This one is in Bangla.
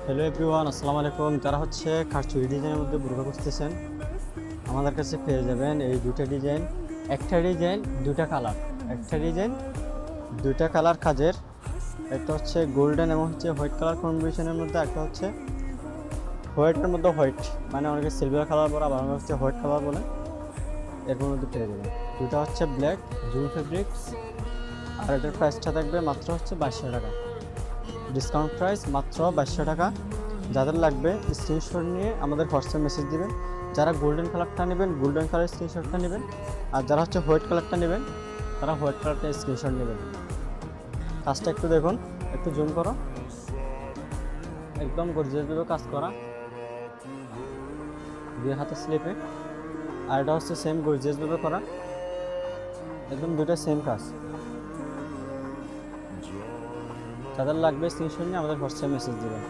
হ্যালো এভরিওয়ান, আসসালামু আলাইকুম। যারা হচ্ছে কারচুপি ডিজাইনের মধ্যে বোরকা খুঁজতেছেন, আমাদের কাছে পেয়ে যাবেন এই দুটো ডিজাইন। একটা ডিজাইন দুটা কালার, একটা ডিজাইন দুটা কালার কাজের। একটা হচ্ছে গোল্ডেন এবং হচ্ছে হোয়াইট কালার কম্বিনেশনের মধ্যে, একটা হচ্ছে হোয়াইটের মধ্যে হোয়াইট, মানে অনেকে সিলভার কালার বলে, আবার অনেকে হচ্ছে হোয়াইট কালার বলে। এরপর মধ্যে পেয়ে যাবেন দুটা হচ্ছে ব্ল্যাক জুম ফেব্রিক্স, আর এটার প্রাইসটা থাকবে মাত্র হচ্ছে 2200 টাকা। ডিসকাউন্ট প্রাইস মাত্র 2200 টাকা। যাদের লাগবে স্ক্রিনশট নিয়ে আমাদের হোয়াটসঅ্যাপ মেসেজ দিবেন। যারা গোল্ডেন কালারটা নেবেন গোল্ডেন কালার স্ক্রিনশটটা নেবেন, আর যারা হচ্ছে হোয়াইট কালারটা নেবেন তারা হোয়াইট কালারটা স্ক্রিনশট নেবেন। কাজটা একটু দেখুন, একটু জুম করো, একদম গর্জিয়াসভাবে কাজ করা, দুই হাতে স্লিপে। আর এটা হচ্ছে সেম গর্জিয়াসভাবে করা, একদম দুটো সেম কাজ। যাদের লাগবে স্ক্রিনশট নিয়ে আমাদের হোয়াটসঅ্যাপ মেসেজ দিবেন।